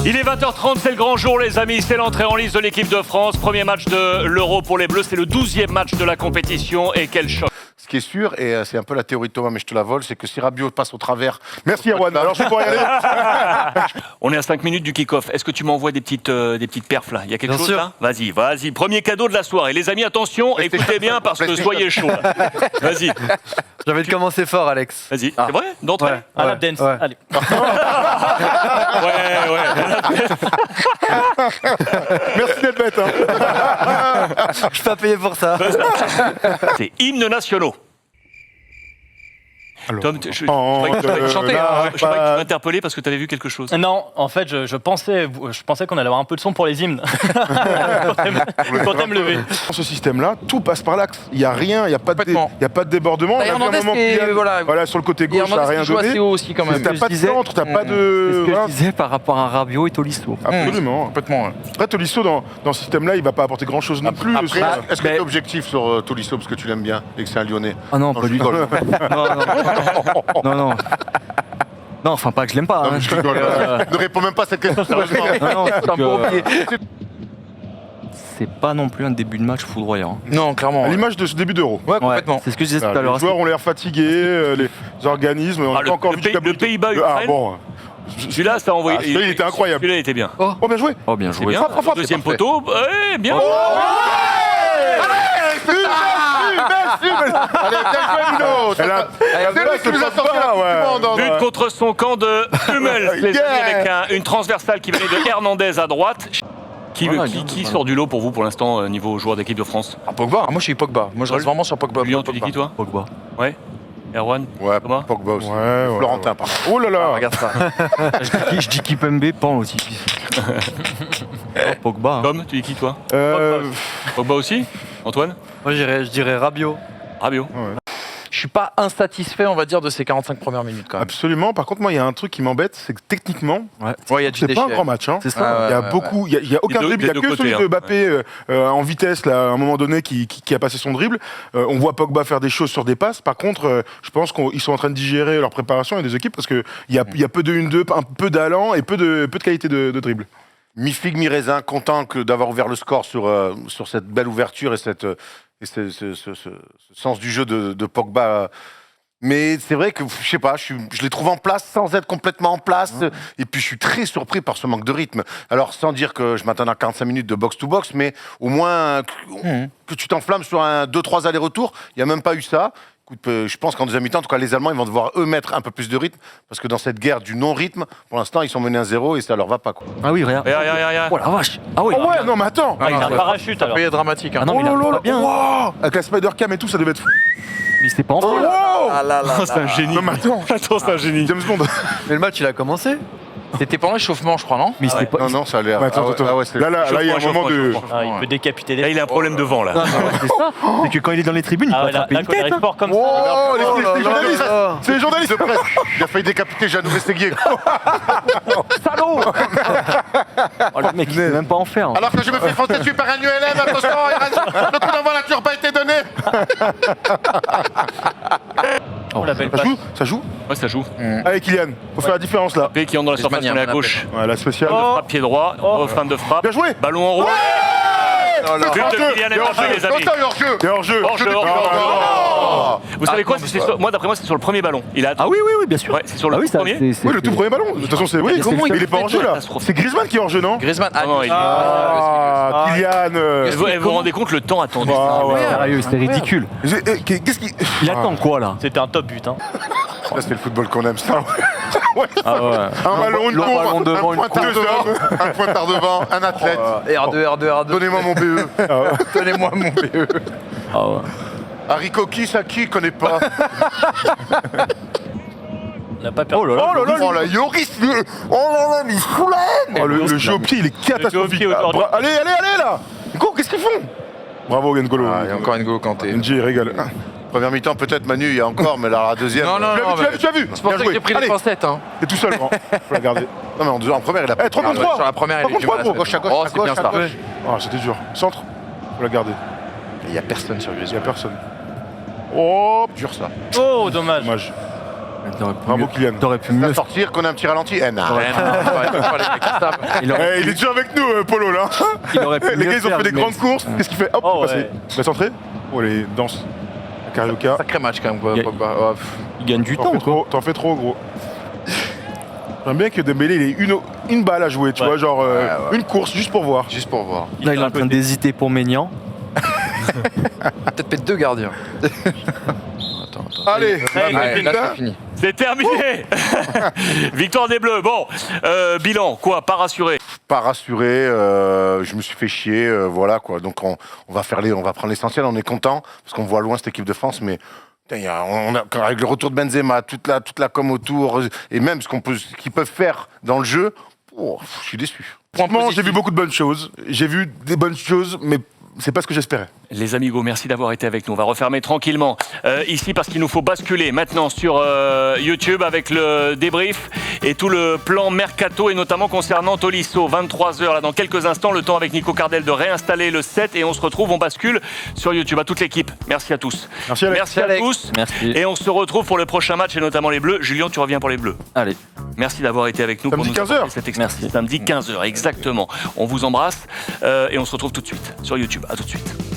Il est 20h30, c'est le grand jour les amis, c'est l'entrée en liste de l'équipe de France. Premier match de l'Euro pour les Bleus, c'est le 12e match de la compétition et quel choc. Ce qui est sûr, et c'est un peu la théorie de Thomas, mais je te la vole, c'est que si Rabiot passe au travers... Merci Erwan, alors je vais pouvoir y aller. On est à 5 minutes du kick-off. Est-ce que tu m'envoies des petites perfs là? Il y a quelque chose là? Vas-y, vas-y. Premier cadeau de la soirée. Les amis, attention, écoutez bien parce que soyez chauds. Vas-y. J'ai envie de commencer fort, Alex. Vas-y. C'est vrai? D'entrée? Ouais. À la dance. Ouais. Allez. Ouais. Merci d'être bête. Hein. Je suis pas payé pour ça. C'est hymnes nationaux. Alors, Tom, je croyais que tu m'interpellais parce que tu avais vu quelque chose. Non, en fait, je pensais qu'on allait avoir un peu de son pour les hymnes. Quand t'aimes lever. Dans ce système-là, tout passe par l'axe. Il n'y a rien, il n'y a pas de débordement. Bah, On a vu un Hernandez moment qui est- Kylian, voilà. sur le côté gauche, ça n'a rien joue assez donné. haut aussi quand même. T'as pas de centre, t'as pas C'est de... ce que Voilà. je disais par rapport à Rabiot et Tolisso. Absolument. Complètement. Ouais. Après, Tolisso, dans ce système-là, il va pas apporter grand-chose non plus. Après, est-ce que mais- tu es objectif sur Tolisso parce que tu l'aimes bien et que c'est un Lyonnais? Ah non, pas je du tout. rigole. Non. Non, enfin pas que je l'aime pas. Non, hein. mais je rigole. Ne réponds même pas à cette question, sérieusement. Non, c'est T'as que pas oublié. c'est pas non plus un début de match foudroyant. Non, clairement. À l'image de ce début d'Euro. Ouais, complètement. C'est ce que je disais tout à Les l'heure. joueurs ont l'air fatigués, les organismes, on n'a pas encore vu du le Pays-Bas-Ukraine. Ah bon. Celui-là, ça a envoyé. Ah, celui-là, il était incroyable. Celui-là, il était bien. Oh, bien joué. Oh, bien C'est joué. bien. Frappe, Deuxième c'est poteau. Eh, bien. Allez, bien joué, Mino. Elle a- C'est lui qui nous a sorti la Coupe du Monde, hein. But contre son camp de Hummels, les Yeah. amis, avec une transversale qui venait de Hernandez à droite. Qui sort du lot pour vous pour l'instant niveau joueur d'équipe de France? Ah, Pogba. Moi, je suis Pogba. Moi, je reste vraiment sur Pogba. Julien, tu dis qui toi? Pogba. Ouais. Erwan? Ouais, Thomas? Pogba aussi. Ouais. Florentin, pardon. Oh là là. Regarde ça. Je dis Kipembe, Pan aussi. Oh, Pogba. Hein. Tom, tu dis qui toi? Euh, Pogba aussi? Antoine? Moi je dirais Rabiot. Rabiot? Je suis pas insatisfait, on va dire, de ces 45 premières minutes quand même. Absolument. Par contre, moi, il y a un truc qui m'embête, c'est que techniquement, Ouais, il y a du c'est pas un déchet. grand match. Hein. C'est ça. Ah ouais. Il y a beaucoup, il y a aucun Des deux- dribble, il y a des que deux celui côtés, de Mbappé en vitesse là, à un moment donné qui a passé son dribble. On voit Pogba faire des choses sur des passes. Par contre, je pense qu'ils sont en train de digérer leur préparation et des équipes parce qu'il y a peu de 1-2, un peu d'allant et peu de qualité de dribble. Mi-figue, mi-raisin, content d'avoir ouvert le score sur cette belle ouverture et ce sens du jeu de Pogba. Mais c'est vrai que, je sais pas, je les trouve en place sans être complètement en place. Et puis je suis très surpris par ce manque de rythme. Alors sans dire que je m'attends à 45 minutes de box-to-box, mais au moins que tu t'enflammes sur un 2-3 allers-retours. Il n'y a même pas eu ça. Écoute, je pense qu'en deuxième mi-temps, en tout cas les Allemands, ils vont devoir eux mettre un peu plus de rythme. Parce que dans cette guerre du non-rythme, pour l'instant, ils sont menés à 0 et ça leur va pas, quoi. Ah oui, regarde. Regarde. Oh la vache. Ah oui. Oh ouais, non mais attends. Il a un parachute alors. Il est dramatique. Hein. Ah non, mais il a là pas là, bien. wow. Avec la Spider Cam et tout, ça devait être fou. Mais c'était pas en Oh, Ah là là. C'est un génie. non mais attends. Attends, c'est un génie. James Bond. Mais le match il a commencé. C'était pendant l'échauffement, je crois, non? Mais c'était pas. Non, ça a l'air... Attends, ah ouais, attends. ah ouais, c'est- Là, il y a un moment de. Ah, il peut décapiter Là, des. il a un problème de vent là. C'est ça. C'est que quand il est dans les tribunes, il Ah peut ouais, là, attraper là, une quand il tête. arrive Hein. fort comme ça. Oh, les journalistes. C'est les journalistes. Il a failli décapiter Jeannot Rességuier. Salaud. Oh, le mec il sait même pas en faire. Alors que je me fais foncer dessus par un ULM, attention, le coup d'envoi n'a toujours pas été donné. Oh, la belle Ça passe. joue. Ça joue. Ouais, ça joue. Allez Kylian, faut faire la différence là. P qui entre dans la surface, Griezmann, on est à il y a un gauche. Ouais, la spéciale. Frappe pied droit, fin de frappe. Bien joué. Ballon en roue. But de Kylian Mbappé, les amis. Attention, hors-jeu. Et hors-jeu. Hors-jeu, hors-jeu, hors-jeu. Vous savez quoi, moi d'après moi c'est sur le premier ballon. Il a Ah oui, bien sûr. Ouais, c'est sur le Ah oui, ça, premier. Oui, le tout premier ballon. De toute façon, c'est. Oui, Mais comment il est pas en jeu là. catastrophe. C'est Griezmann qui est en jeu, non? Griezmann. Non, il est- Ah, Kylian. Vous vous rendez compte le temps attendu? Ah, ouais. Sérieux, c'était ridicule. Qu'est-ce qui. Il attend quoi là? C'était un top but. Hein. Là, c'est le football qu'on aime, ça. Ah ouais. Un ballon, une Le ballon courbe, devant, un une pointeur devant. Un pointard devant, un athlète. R2. Donnez-moi mon BE. Donnez-moi mon BE. Ah ouais. Haricot qui, ça qui connaît pas. On n'a pas perdu. Oh là là. Oh la Yoris, oh là là, mais il fout la haine. Oh, le jeu au pied, il est catastrophique. Le jeu au pied aujourd'hui. Allez là. Qu'est-ce qu'ils font? Bravo N'Golo. Ah, il y a encore N'Golo Kanté. NG régale. Première mi-temps, peut-être Manu, il y a encore, mais là, la deuxième. Non, non, non. Tu l'as vu. C'est pour ça que j'ai pris les Allez, pincettes. Hein. t'es tout seul, grand. Faut la garder. Non, mais en première, il a pas. Eh, 3 contre Ouais, 3. sur la première, il est du mal à se gauche à mettre. gauche, Oh, à c'est bien gauche, ça. à gauche. Ah, c'était dur. Centre. Faut la garder. Il n'y a personne sur Il y a Griezmann. personne. Oh, Dur ça. Oh, dommage. dommage. Bravo Kylian. T'aurais pu À mieux. sortir, qu'on a un petit ralenti. Eh, non. Il aurait, Eh, il est toujours avec nous, Polo, là. il aurait pu Les mieux gars, ils ont faire, fait des mais grandes courses. Qu'est-ce qu'il fait? Hop, Oh, il est passé. ouais. Il va centrer. Oh, les danses. La carioca. Sacré match quand même, quoi, Il y a- Pogba. Oh, pff. Il gagne du T'en temps, fais quoi. trop, t'en fais trop, gros. J'aime bien que Dembélé, il ait une balle à jouer, tu Ouais. vois, genre Ouais. une course juste pour voir. Juste pour voir. Là, il est en train d'hésiter pour Maignan. Peut-être peut-être 2 gardiens. Allez, Ouais, là, c'est fini. C'est terminé. Victoire des Bleus. Bon, bilan, quoi, pas rassuré. Pas rassuré, je me suis fait chier, voilà quoi. Donc on va prendre l'essentiel, on est content parce qu'on voit loin cette équipe de France, mais putain, avec le retour de Benzema, toute la com autour et même ce qu'ils peuvent faire dans le jeu, je suis déçu. franchement, j'ai vu beaucoup de bonnes choses. J'ai vu des bonnes choses, mais c'est pas ce que j'espérais. Les amigos, merci d'avoir été avec nous. On va refermer tranquillement ici parce qu'il nous faut basculer maintenant sur YouTube avec le débrief et tout le plan mercato et notamment concernant Tolisso. 23h là dans quelques instants, le temps avec Nico Cardel de réinstaller le set et on se retrouve, on bascule sur YouTube. À toute l'équipe, merci à tous. Merci Alex. Merci à Alex. tous. Merci. Et on se retrouve pour le prochain match et notamment les Bleus. Julien, tu reviens pour les Bleus. Allez. Merci d'avoir été avec nous. Samedi pour nous 15h. apporter cette expérience. Samedi 15h, exactement. On vous embrasse et on se retrouve tout de suite sur YouTube. À tout de suite.